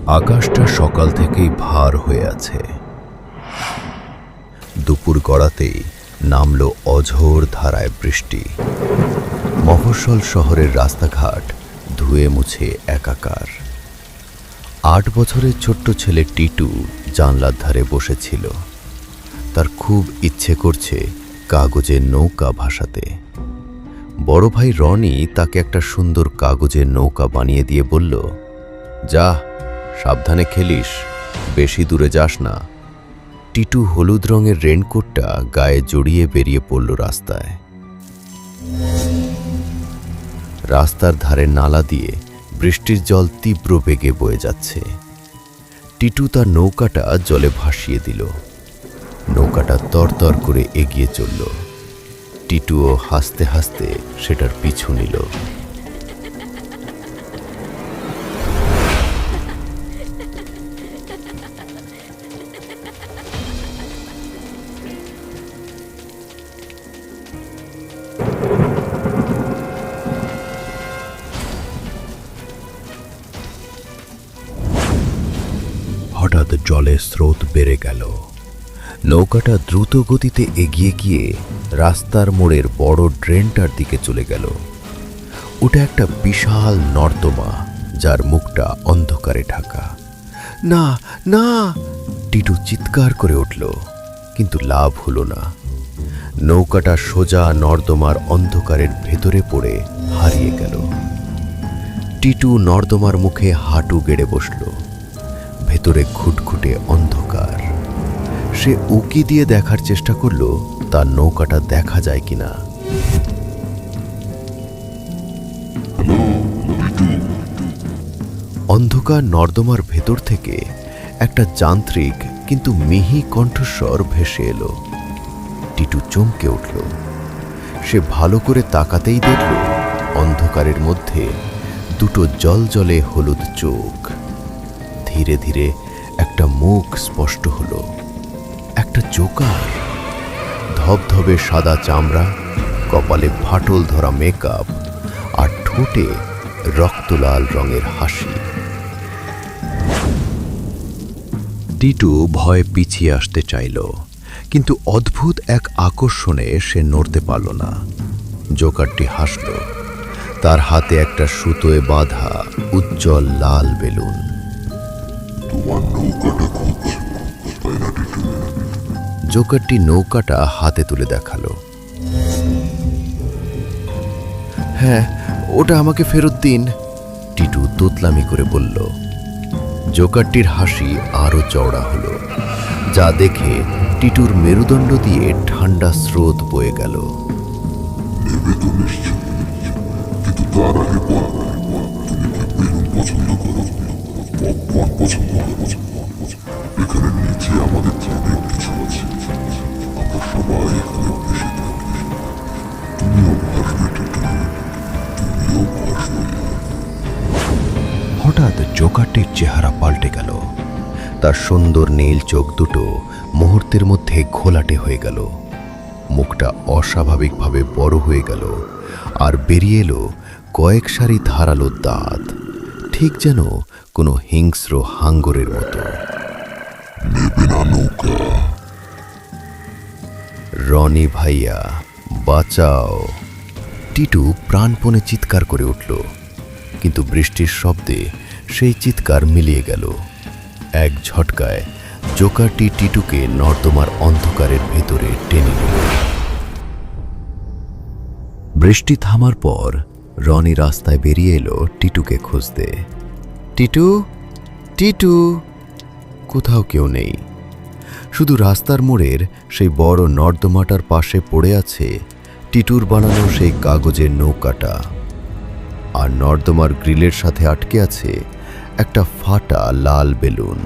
আকাশটা সকাল থেকেই ভার হয়ে আছে। দুপুর গড়াতেই নামল অঝোর ধারায় বৃষ্টি। মফস্বল শহরের রাস্তাঘাট ধুয়ে মুছে একাকার। 8 বছরের ছোট্ট ছেলে টিটু জানলার ধারে বসেছিল। তার খুব ইচ্ছে করছে কাগজের নৌকা ভাসাতে। বড় ভাই রনি তাকে একটা সুন্দর কাগজের নৌকা বানিয়ে দিয়ে বলল, যা, সাবধানে খেলিস, বেশি দূরে যাস না। টিটু হলুদ রঙের রেনকোটটা গায়ে জড়িয়ে বেরিয়ে পড়ল রাস্তায়। রাস্তার ধারে নালা দিয়ে বৃষ্টির জল তীব্র বেগে বয়ে যাচ্ছে। টিটু তার নৌকাটা জলে ভাসিয়ে দিল। নৌকাটা তরতর করে এগিয়ে চলল। টিটুও হাসতে হাসতে সেটার পিছু নিল। হঠাৎ জলের স্রোত বেড়ে গেল। নৌকাটা দ্রুত গতিতে এগিয়ে গিয়ে রাস্তার মোড়ের বড় ড্রেনটার দিকে চলে গেল। ওটা একটা বিশাল নর্দমা, যার মুখটা অন্ধকারে ঢাকা। না না, টিটু চিৎকার করে উঠল, কিন্তু লাভ হলো না। নৌকাটা সোজা নর্দমার অন্ধকারের ভেতরে পড়ে হারিয়ে গেল। টিটু নর্দমার মুখে হাঁটু গেড়ে বসল। ভেতরে খুটখুটে অন্ধকার। সে উকি দিয়ে দেখার চেষ্টা করল তার নৌকাটা দেখা যায় কিনা। অন্ধকার নর্দমার ভেতর থেকে একটা যান্ত্রিক কিন্তু মিহি কণ্ঠস্বর ভেসে এলো। টিটু চমকে উঠল। সে ভালো করে তাকাতেই দেখল অন্ধকারের মধ্যে দুটো জলজলে হলুদ চোখ। ধীরে ধীরে একটা মুখ স্পষ্ট হলো। একটা জোকার। ধবধবে সাদা চামড়া, কপালে ফাটল ধরা মেকআপ, আর ঠোঁটে রক্তলাল রঙের হাসি। টিটু ভয়ে পিছিয়ে আসতে চাইল, কিন্তু অদ্ভুত এক আকর্ষণে সে নড়তে পারল না। জোকারটি হাসল। তার হাতে একটা সুতোয় বাঁধা উজ্জ্বল লাল বেলুন। জোকারটি নৌকাটা হাতে তুলে দেখালো। হ্যাঁ, ওটা আমাকে ফেরত দিন, টিটু তোতলামি করে বলল। জোকারটির হাসি আরো চওড়া হলো, যা দেখে টিটুর মেরুদণ্ড দিয়ে ঠান্ডা স্রোত বয়ে গেল। এখানে নিচে আমাদের অনেক কিছু আছে। আমরা সবাই এখানে এসে থাকি। তুমিও ভাসবে টিটু, তুমিও ভাসবে। হঠাৎ জোকারটির চেহারা পাল্টে গেল। তার সুন্দর নীল চোখ দুটো মুহূর্তের মধ্যে ঘোলাটে হয়ে গেল। মুখটা অস্বাভাবিকভাবে বড় হয়ে গেল, আর বেরিয়ে এলো কয়েক সারি ধারালো দাঁত, ঠিক যেন কোনো হিংস্র হাঙ্গরের মতো। রনি ভাইয়া, বাঁচাও! টিটু প্রাণপণে চিৎকার করে উঠল, কিন্তু বৃষ্টির শব্দে সেই চিৎকার মিলিয়ে গেল। এক ঝটকায় জোকারটি টিটুকে নর্দমার অন্ধকারের ভেতরে টেনে নিল। বৃষ্টি থামার পর রনি রাস্তায় বেরিয়ে এলো টিটুকে খুঁজতে। টিটু, টিটু! কোথাও কেউ নেই। শুধু রাস্তার মোড়ের সেই বড় নর্দমাটার পাশে পড়ে আছে টিটুর বানানো সেই কাগজের নৌকাটা, আর নর্দমার গ্রিলের সাথে আটকে আছে একটা ফাটা লাল বেলুন।